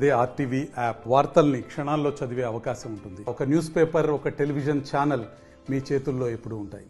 అదే RTV app వార్తల్ని క్షణాల్లో చదివే అవకాశం ఉంటుంది. ఒక న్యూస్ పేపర్, ఒక టెలివిజన్ ఛానల్ మీ చేతుల్లో ఎప్పుడూ ఉంటాయి.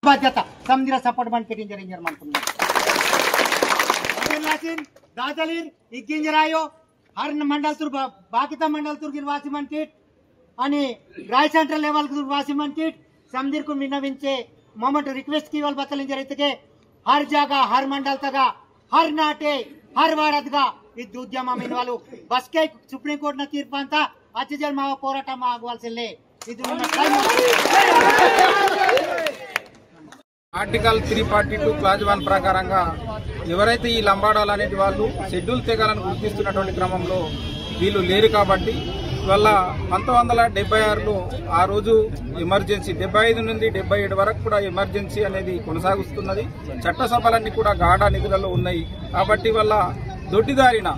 బాధ్యత సమితిలో సపోర్ట్ బండ్ పెట్టించారు అనుకున్నాం. दादलीर इग्गिंजरायो हर मंडल तुर बाकीता मंडल तुर गिरवासी मन किट आणि राय सेंट्रल लेवल गिरवासी मन किट समदीर को विनविंचे मोमेंट रिक्वेस्ट की वाल बतलिंग जरिते हर जगह हर मंडल तगा हर नाटे हर वारदगा इद उद्यम मिनवालू बस के सुप्रीम कोर्ट न तीर्पु अंत अच्चजल माव పోరాట ఆగవలసిల్లే ఇది ఆర్టికల్ 342 క్లాజ్ 1 ప్రకారంగా ఎవరైతే ఈ లంబాడాలు అనేటి వాళ్ళు షెడ్యూల్ తెగాలను గుర్తిస్తున్నటువంటి క్రమంలో వీళ్ళు లేరు కాబట్టి వల్ల 1976లో ఆ రోజు ఎమర్జెన్సీ 75 నుండి 77 వరకు కూడా ఎమర్జెన్సీ అనేది కొనసాగుతున్నది. చట్టసభలన్నీ కూడా గాఢ నిధులలో ఉన్నాయి కాబట్టి వల్ల దొడ్డిదారిన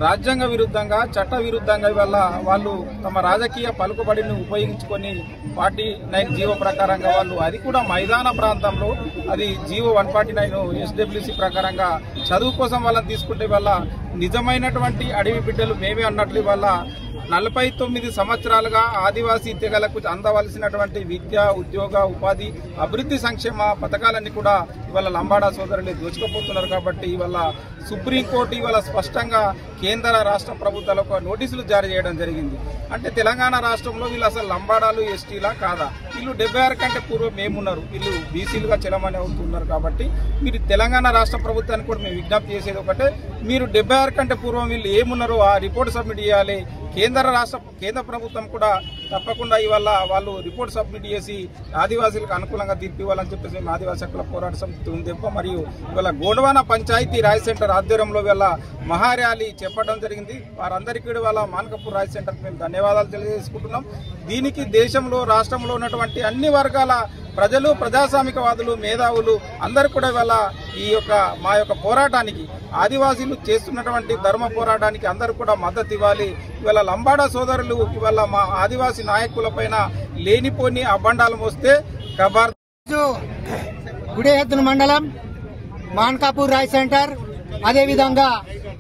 రాజ్యాంగ విరుద్ధంగా చట్ట విరుద్ధంగా వల్ల వాళ్ళు తమ రాజకీయ పలుకుబడిని ఉపయోగించుకొని 49 జీవో ప్రకారంగా వాళ్ళు అది కూడా మైదాన ప్రాంతంలో అది జీవో 149 ఎస్డబ్ల్యూసీ ప్రకారంగా చదువు కోసం వాళ్ళని తీసుకుంటే వల్ల నిజమైనటువంటి అడవి బిడ్డలు మేమే అన్నట్లు వల్ల 49 సంవత్సరాలుగా ఆదివాసీ తెగలకు అందవలసినటువంటి విద్య, ఉద్యోగ, ఉపాధి, అభివృద్ధి సంక్షేమ పథకాలన్నీ కూడా ఇవాళ లంబాడా సోదరులే దోచుకుపోతున్నారు. కాబట్టి ఇవాళ సుప్రీంకోర్టు ఇవాళ స్పష్టంగా కేంద్ర రాష్ట్ర ప్రభుత్వాలకు నోటీసులు జారీ చేయడం జరిగింది. అంటే తెలంగాణ రాష్ట్రంలో వీళ్ళు అసలు లంబాడాలు ఎస్టీలా కాదా? వీళ్ళు 76 కంటే పూర్వం ఏమున్నారు? వీళ్ళు బీసీలుగా చెలమని అవుతున్నారు. కాబట్టి మీరు తెలంగాణ రాష్ట్ర ప్రభుత్వానికి కూడా మేము విజ్ఞప్తి చేసేది ఒకటే, మీరు 76 కంటే పూర్వం వీళ్ళు ఏమున్నారో ఆ రిపోర్ట్ సబ్మిట్ చేయాలి. కేంద్ర కేంద్ర ప్రభుత్వం కూడా తప్పకుండా ఇవాళ వాళ్ళు రిపోర్ట్ సబ్మిట్ చేసి ఆదివాసీలకు అనుకూలంగా తీర్పు ఇవ్వాలని చెప్పేసి మేము ఆదివాసీ హక్కుల పోరాట సమితి ఉందెప్ప మరియు ఇవాళ గోండవాన పంచాయతీ రాయ్ సెంటర్ ఆధ్వర్యంలో ఇవాళ మహార్యాలీ చెప్పడం జరిగింది. వారందరికీ ఇవాళ మాన్కాపూర్ రాయ్ సెంటర్కి మేము ధన్యవాదాలు తెలియజేసుకుంటున్నాం. దీనికి దేశంలో రాష్ట్రంలో ఉన్నటువంటి అన్ని వర్గాల ప్రజలు, ప్రజాస్వామికవాదులు, మేధావులు అందరూ కూడా ఇవాళ మా యొక్క పోరాటానికి, ఆదివాసీలు చేస్తున్నటువంటి ధర్మ పోరాటానికి అందరూ కూడా మద్దతు ఇవ్వాలి. ఇవాళ లంబాడా సోదరులు ఇవాళ మా ఆదివాసీ నాయకులపైన లేనిపోని అబండాలు మోస్తే గుడిహెత్తన మండలం మాన్కాపూర్ రాయ్ సెంటర్, అదేవిధంగా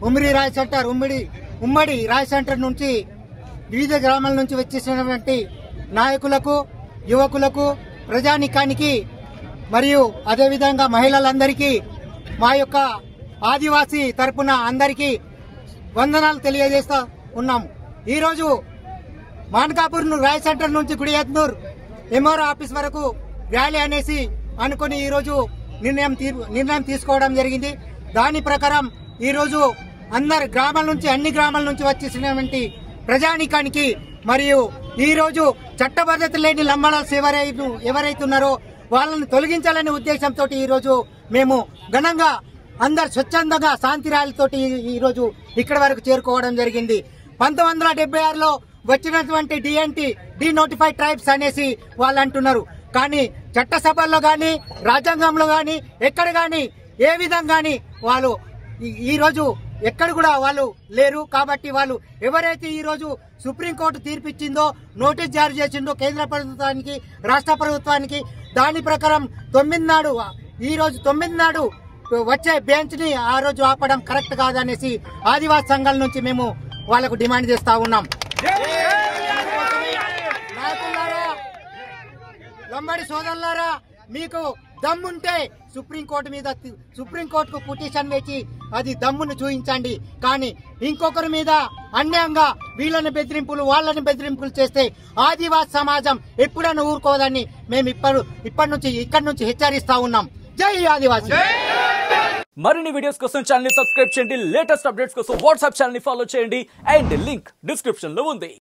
ఉమ్మడి రాయ్ సెంటర్, ఉమ్మడి రాయ్ సెంటర్ నుంచి వివిధ గ్రామాల నుంచి వచ్చేసినటువంటి నాయకులకు, యువకులకు, ప్రజానికానికి మరియు అదేవిధంగా మహిళలందరికీ మా యొక్క ఆదివాసీ తరపున అందరికీ వందనాలు తెలియజేస్తా ఉన్నాము. ఈరోజు మాన్కాపూర్ రాయ్ సెంటర్ నుంచి గుడియత్నూర్ ఎంఆర్ఓ ఆఫీస్ వరకు ర్యాలీ అనేసి అనుకుని ఈరోజు నిర్ణయం తీసుకోవడం జరిగింది. దాని ప్రకారం ఈరోజు అన్ని గ్రామాల నుంచి వచ్చేసినటువంటి ప్రజానికానికి మరియు ఈరోజు చట్టబద్ధత లేని లంబాడాస్ ఎవరైతే ఉన్నారో వాళ్ళని తొలగించాలనే ఉద్దేశంతో ఈరోజు మేము ఘనంగా అందరు స్వచ్ఛందంగా శాంతి ర్యాలీతోటి ఈరోజు ఇక్కడ వరకు చేరుకోవడం జరిగింది. 1976లో వచ్చినటువంటి డీనోటిఫైడ్ ట్రైబ్స్ అనేసి వాళ్ళు అంటున్నారు. కానీ చట్టసభల్లో గాని, రాజ్యాంగంలో గాని, ఎక్కడ గాని, ఏ విధంగా గాని వాళ్ళు ఈరోజు ఎక్కడ కూడా వాళ్ళు లేరు. కాబట్టి వాళ్ళు ఎవరైతే ఈరోజు సుప్రీంకోర్టు తీర్పిచ్చిందో, నోటీస్ జారీ చేసిందో కేంద్ర ప్రభుత్వానికి, రాష్ట్ర ప్రభుత్వానికి, దాని ప్రకారం 9 నాడు వచ్చే బెంచ్ ని ఆ రోజు ఆపడం కరెక్ట్ కాదనేసి ఆదివాసీ సంఘాల నుంచి మేము వాళ్లకు డిమాండ్ చేస్తా ఉన్నాం. నాయకులారా, లంబాడి సోదరులారా, మీకు దమ్ముంటే సుప్రీంకోర్టుకు పిటిషన్ వేసి అది దమ్మును చూపించండి. కానీ ఇంకొకరి మీద అన్యాయంగా వీళ్ళని బెదిరింపులు, వాళ్ళని బెదిరింపులు చేస్తే ఆదివాసీ సమాజం ఎప్పుడైనా ఊరుకోదని మేము ఇక్కడి నుంచి హెచ్చరిస్తా ఉన్నాం. జై ఆదివాసీ. మరిన్ని వీడియోస్ కోసం ఛానల్ ని సబ్స్క్రైబ్ చేయండి. లేటెస్ట్ అప్డేట్స్ కోసం వాట్సాప్ ఛానల్ ని ఫాలో చేయండి. అండ్ లింక్ డిస్క్రిప్షన్ లో ఉంది.